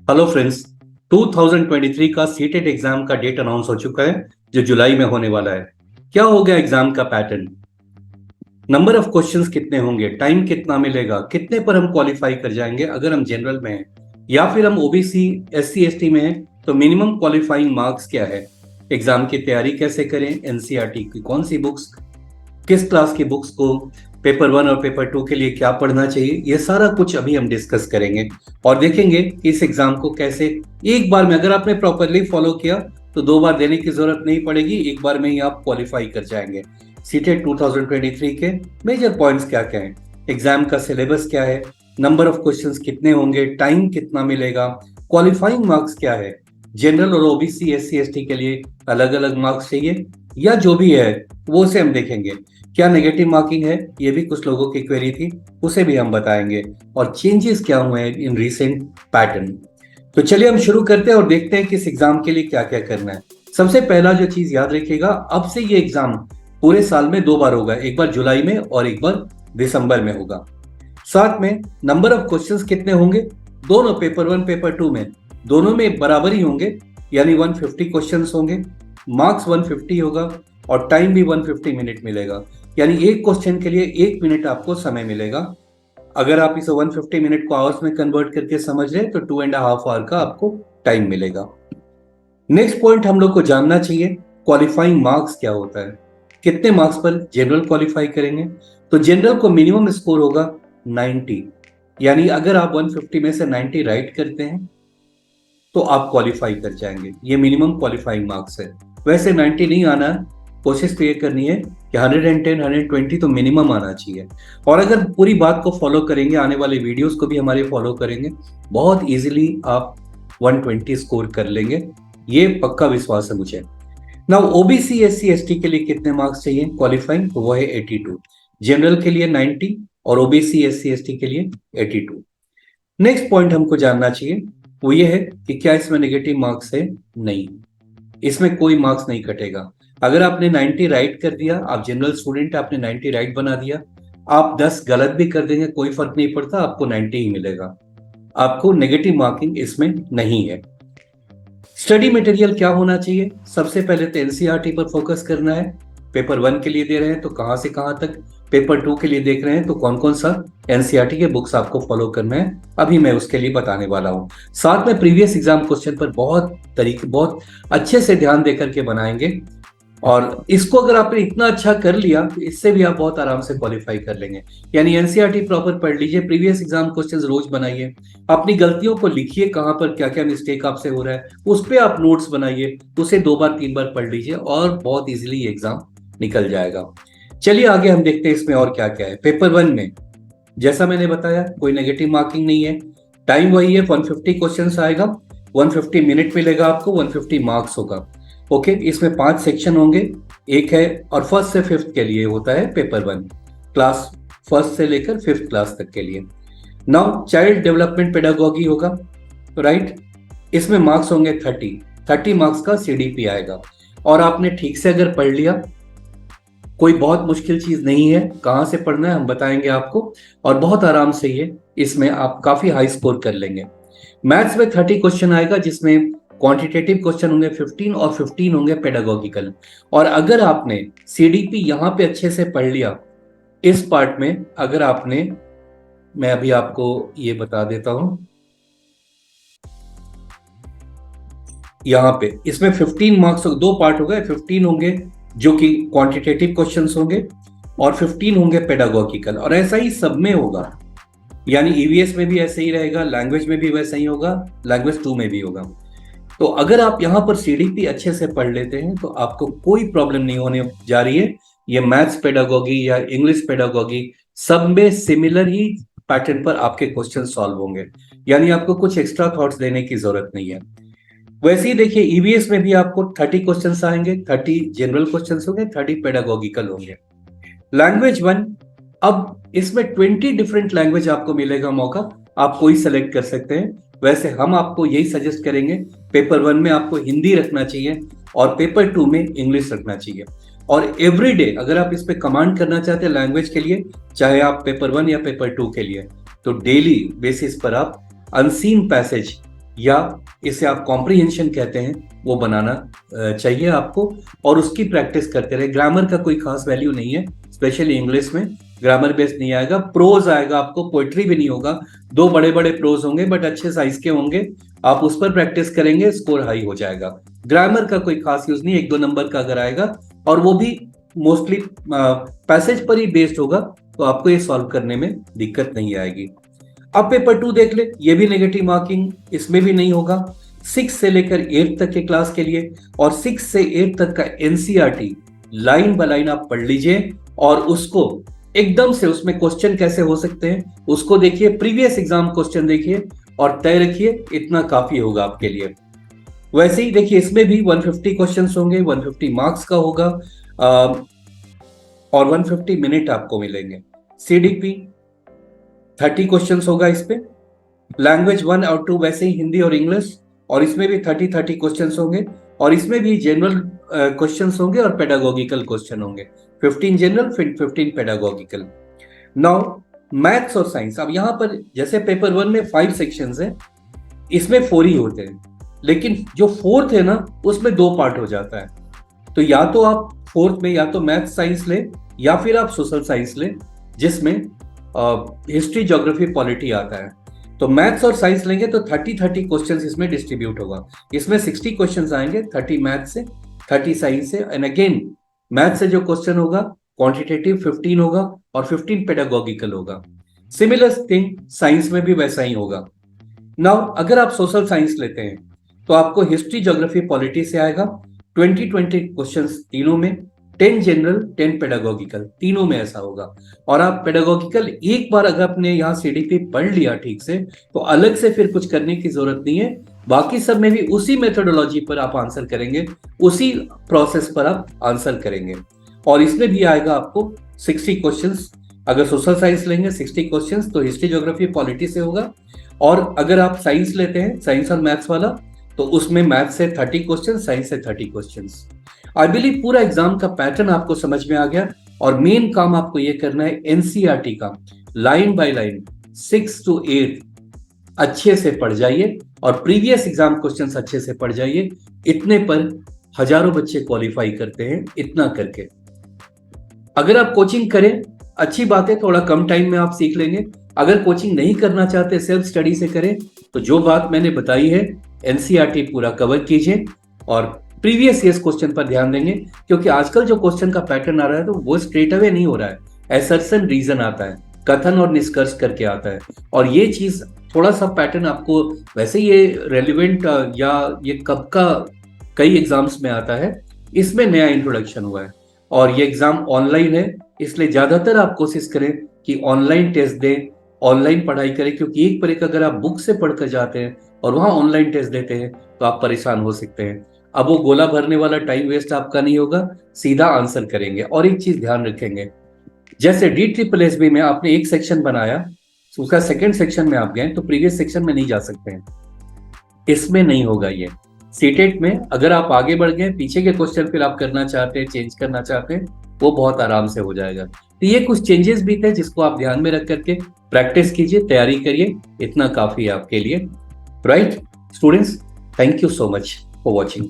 Hello friends. 2023 का CTET exam का date announce हो चुका है जो जुलाई में होने वाला है। क्या हो गया एग्जाम का पैटर्न? नंबर ऑफ क्वेश्चंस कितने होंगे, टाइम कितना मिलेगा, कितने पर हम क्वालिफाई कर जाएंगे अगर हम जनरल में हैं या फिर हम ओबीसी एससी एसटी में हैं, तो मिनिमम क्वालिफाइंग मार्क्स क्या है, एग्जाम की तैयारी कैसे करें, एनसीईआरटी की कौन सी बुक्स, किस क्लास की बुक्स को, पेपर वन और पेपर टू के लिए क्या पढ़ना चाहिए, ये सारा कुछ अभी हम डिस्कस करेंगे और देखेंगे कि इस एग्जाम को कैसे एक बार में, अगर आपने प्रॉपरली फॉलो किया तो दो बार देने की जरूरत नहीं पड़ेगी, एक बार में ही आप क्वालिफाई कर जाएंगे। सीटेट 2023 के मेजर पॉइंट्स क्या क्या हैं, एग्जाम का सिलेबस क्या है, नंबर ऑफ क्वेश्चंस कितने होंगे, टाइम कितना मिलेगा, क्वालिफाइंग मार्क्स क्या है, जनरल और ओबीसी एससी एसटी के लिए अलग अलग मार्क्स चाहिए या जो भी है वो उसे हम देखेंगे। क्या नेगेटिव मार्किंग है, ये भी कुछ लोगों की क्वेरी थी, उसे भी हम बताएंगे और चेंजेस क्या हुए हैं इन रीसेंट पैटर्न। तो चलिए हम शुरू करते हैं और देखते हैं कि इस एग्जाम के लिए क्या क्या करना है। सबसे पहला जो चीज याद रखिएगा, अब से ये एग्जाम पूरे साल में दो बार होगा, एक बार जुलाई में और एक बार दिसंबर में होगा। साथ में नंबर ऑफ क्वेश्चंस कितने होंगे, दोनों पेपर वन पेपर टू में दोनों में बराबर ही होंगे, यानी 150 क्वेश्चंस होंगे, मार्क्स 150 होगा और टाइम भी 150 मिनट मिलेगा, यानी एक क्वेश्चन के लिए एक मिनट आपको समय मिलेगा। अगर आप इसे 150 मिनट को आवर्स में कन्वर्ट करके समझ रहे हैं तो 2.5 आवर का आपको टाइम मिलेगा। नेक्स्ट पॉइंट हम लोग को जानना चाहिए, क्वालिफाइंग मार्क्स क्या होता है, कितने मार्क्स पर जनरल क्वालिफाई करेंगे। तो जनरल को मिनिमम स्कोर होगा 90, यानी अगर आप 150 में से 90 राइट करते हैं तो आप क्वालिफाई कर जाएंगे, ये मिनिमम क्वालिफाइंग मार्क्स है। वैसे 90 नहीं आना, कोशिश तो ये करनी है कि 110 120 तो मिनिमम आना चाहिए। और अगर पूरी बात को फॉलो करेंगे, आने वाले वीडियोस को भी हमारे फॉलो करेंगे, बहुत इजीली आप 120 स्कोर कर लेंगे, ये पक्का विश्वास है मुझे। नाउ ओबीसी एससी एसटी के लिए कितने मार्क्स चाहिए क्वालिफाइंग, वो है 82, जनरल के लिए 90 और ओबीसी एससी एसटी के लिए 82। नेक्स्ट पॉइंट हमको जानना चाहिए वो ये है कि क्या इसमें नेगेटिव मार्क्स है, नहीं, इसमें कोई मार्क्स नहीं कटेगा। अगर आपने 90 राइट कर दिया, आप जनरल स्टूडेंट, आपने 90 राइट बना दिया, आप 10 गलत भी कर देंगे कोई फर्क नहीं पड़ता, आपको 90 ही मिलेगा, आपको नेगेटिव मार्किंग इसमें नहीं है। स्टडी मटेरियल क्या होना चाहिए, सबसे पहले तो एनसीईआरटी पर फोकस करना है। पेपर वन के लिए दे रहे हैं तो कहां से कहां तक, पेपर टू के लिए देख रहे हैं तो कौन कौन सा एनसीईआरटी के बुक्स आपको फॉलो करना है, अभी मैं उसके लिए बताने वाला हूं। साथ में प्रीवियस एग्जाम क्वेश्चन पर बहुत अच्छे से ध्यान देकर के बनाएंगे और इसको अगर आपने इतना अच्छा कर लिया तो इससे भी आप बहुत आराम से क्वालिफाई कर लेंगे। यानी एनसीईआरटी प्रॉपर पढ़ लीजिए, प्रीवियस एग्जाम क्वेश्चंस रोज बनाइए, अपनी गलतियों को लिखिए, कहां पर क्या क्या मिस्टेक आपसे हो रहा है उस पर आप नोट्स बनाइए, उसे दो बार तीन बार पढ़ लीजिए और बहुत इजीली ये एग्जाम निकल जाएगा। चलिए आगे हम देखते हैं इसमें और क्या क्या है। पेपर वन में जैसा मैंने बताया कोई नेगेटिव मार्किंग नहीं है, टाइम वही है, 150 क्वेश्चन आएगा, 150 मिनट मिलेगा आपको, 150 मार्क्स होगा। ओके, इसमें 5 सेक्शन होंगे, एक है और फर्स्ट से फिफ्थ के लिए होता है पेपर वन, क्लास फर्स्ट से लेकर फिफ्थ क्लास तक के लिए। नाउ चाइल्ड डेवलपमेंट पेडागोगी होगा, राइट, इसमें मार्क्स होंगे 30 मार्क्स का सीडीपी आएगा। और आपने ठीक से अगर पढ़ लिया, कोई बहुत मुश्किल चीज नहीं है, कहां से पढ़ना है हम बताएंगे आपको, और बहुत आराम से ये इसमें आप काफी हाई स्कोर कर लेंगे। मैथ्स में 30 क्वेश्चन आएगा जिसमें क्वांटिटेटिव क्वेश्चन होंगे 15 और 15 होंगे पेडागोगिकल। और अगर आपने सीडीपी यहां पे अच्छे से पढ़ लिया इस पार्ट में, अगर आपने, मैं अभी आपको ये बता देता हूं, यहां पे इसमें 15 मार्क्स, दो पार्ट हो गए, 15 होंगे जो कि क्वांटिटेटिव क्वेश्चंस होंगे और 15 होंगे पेडागोगिकल, और ऐसा ही सब में होगा, यानी ईवीएस में भी ऐसे ही रहेगा, लैंग्वेज में भी वैसा ही होगा, लैंग्वेज 2 में भी होगा। तो अगर आप यहां पर सीडीपी अच्छे से पढ़ लेते हैं तो आपको कोई प्रॉब्लम नहीं होने जा रही है। ये मैथ्स पेडागोगी या इंग्लिश पेडागोगी सब में सिमिलर ही पैटर्न पर आपके क्वेश्चन सॉल्व होंगे, यानी आपको कुछ एक्स्ट्रा थॉट्स देने की जरूरत नहीं है। वैसे ही देखिए ईवीएस में भी आपको 30 क्वेश्चंस आएंगे, 30 जनरल क्वेश्चंस होंगे, 30 पेडागोगिकल होंगे। लैंग्वेज वन, अब इसमें 20 डिफरेंट लैंग्वेज आपको मिलेगा मौका, आप कोई सेलेक्ट कर सकते हैं। वैसे हम आपको यही सजेस्ट करेंगे, पेपर वन में आपको हिंदी रखना चाहिए और पेपर टू में इंग्लिश रखना चाहिए। और एवरीडे अगर आप इस पे कमांड करना चाहते हैं लैंग्वेज के लिए, चाहे आप पेपर वन या पेपर टू के लिए, तो डेली बेसिस पर आप अनसीन पैसेज या इसे आप कॉम्प्रिहेंशन कहते हैं, वो बनाना चाहिए आपको, और उसकी प्रैक्टिस करते रहे। ग्रामर का कोई खास वैल्यू नहीं है, स्पेशली इंग्लिश में ग्रामर बेस्ड नहीं आएगा। प्रोज आएगा आपको, पोइट्री भी नहीं होगा। दो बड़े बड़े प्रोज होंगे बट अच्छे साइज के होंगे, आप उस पर प्रैक्टिस करेंगे, स्कोर हाई हो जाएगा। ग्रामर का कोई खास यूज नहीं, एक दो नंबर का अगर आएगा, और वो भी मोस्टली पैसेज पर ही बेस्ड होगा, तो आपको ये सॉल्व करने में दिक्कत नहीं आएगी। अब पेपर 2 देख ले, ये भी नेगेटिव मार्किंग, इसमें भी नहीं होगा। 6 से लेकर 8 तक के क्लास के लिए, और 6 से 8 तक का एनसीईआरटी लाइन बाय लाइन आप पढ़ लीजिए, और उसको एकदम से उसमें क्वेश्चन कैसे हो सकते हैं उसको देखिए, प्रीवियस एग्जाम क्वेश्चन देखिए और तय रखिए, इतना काफी होगा आपके लिए। वैसे ही देखिए, इसमें भी 150 क्वेश्चंस होंगे, 150 मार्क्स का होगा, और 150 मिनट आपको मिलेंगे। सीडीपी 30 क्वेश्चंस होगा इस पे। लैंग्वेज 1 और 2 वैसे ही हिंदी और इंग्लिश, और इसमें भी 30 क्वेश्चंस होंगे, और इसमें भी जनरल क्वेश्चंस होंगे और पेडागोगिकल क्वेश्चन होंगे। 15 जनरल, 15 पेडागोगिकल। नाउ मैथ्स और साइंस, अब यहां पर जैसे पेपर 1 में 5 सेक्शंस है, इसमें 4 ही होते हैं, लेकिन जो फोर्थ है ना, उसमें 2 पार्ट हो जाता है। तो या तो आप फोर्थ में या तो मैथ साइंस ले, या फिर आप सोशल साइंस ले, जिसमें हिस्ट्री, ज्योग्राफी, पॉलिटी आता है। तो मैथ्स और साइंस लेंगे तो 30 क्वेश्चंस इसमें डिस्ट्रीब्यूट होगा। इसमें 60 क्वेश्चंस आएंगे, 30 मैथ से, 30 साइंस से, एंड अगेन मैथ से जो क्वेश्चन होगा क्वांटिटेटिव 15 होगा, और 15 पेडागोगिकल होगा। सिमिलर थिंग साइंस में भी वैसा ही होगा। नाउ अगर आप सोशल साइंस लेते हैं तो आपको हिस्ट्री, ज्योग्राफी, पॉलिटी से आएगा 20 क्वेश्चंस तीनों में, 10 जनरल, 10 पेडागोगिकल, तीनों में ऐसा होगा। और आप पेडागोगिकल एक बार अगर आपने यहाँ सीडीपी पढ़ लिया ठीक से, तो अलग से फिर कुछ करने की जरूरत नहीं है। बाकी सब में भी उसी मेथोडोलॉजी पर आप आंसर करेंगे, उसी प्रोसेस पर आप आंसर करेंगे। और इसमें भी आएगा आपको 60 क्वेश्चंस। अगर सोशल साइंस लेंगे 60 क्वेश्चंस, तो हिस्ट्री, ज्योग्राफी, पॉलिटी से होगा। और अगर आप साइंस लेते हैं, साइंस और मैथ्स वाला, तो उसमें मैथ से 30 क्वेश्चन, साइंस से 30 क्वेश्चंस। आई बिलीव पूरा एग्जाम का पैटर्न आपको समझ में आ गया, और मेन काम आपको ये करना है एनसीईआरटी का, लाइन बाय लाइन 6 to 8 अच्छे से पढ़ जाइए, और प्रीवियस एग्जाम क्वेश्चंस अच्छे से पढ़ जाइए। इतने पर हजारों बच्चे क्वालिफाई करते हैं, इतना करके। अगर आप कोचिंग करें, अच्छी बात है, थोड़ा कम टाइम में आप सीख लेंगे। अगर कोचिंग नहीं करना चाहते, सेल्फ स्टडी से करें, तो जो बात मैंने बताई है, एनसीईआरटी पूरा कवर कीजिए, और प्रीवियस ईयर्स क्वेश्चन पर ध्यान देंगे, क्योंकि आजकल जो क्वेश्चन का पैटर्न आ रहा है, तो वो स्ट्रेट अवे नहीं हो रहा है, एसर्शन रीजन आता है, कथन और निष्कर्ष करके आता है। और ये चीज थोड़ा सा पैटर्न आपको, वैसे ये रेलिवेंट या ये कब का कई एग्जाम्स में आता है, इसमें नया इंट्रोडक्शन हुआ है। और ये एग्जाम ऑनलाइन है, इसलिए ज्यादातर आप कोशिश करें कि ऑनलाइन टेस्ट दें, ऑनलाइन पढ़ाई करें, क्योंकि एक पर एक अगर आप बुक से पढ़कर जाते हैं और वहां ऑनलाइन टेस्ट देते हैं, तो आप परेशान हो सकते हैं। अब वो गोला भरने वाला टाइम वेस्ट आपका नहीं होगा, सीधा आंसर करेंगे। और एक चीज ध्यान रखेंगे, जैसे DSSS में आपने एक सेक्शन बनाया, तो उसका सेकंड सेक्शन में आप गए तो प्रीवियस सेक्शन में नहीं जा सकते हैं, इसमें नहीं होगा ये। सीटेट में अगर आप आगे बढ़ गए, पीछे के क्वेश्चन फिर आप करना चाहते हैं, चेंज करना चाहते हैं, वो बहुत आराम से हो जाएगा। तो ये कुछ चेंजेस भी थे जिसको आप ध्यान में रख करके प्रैक्टिस कीजिए, तैयारी करिए, इतना काफी है आपके लिए। Right students, thank you so much for watching.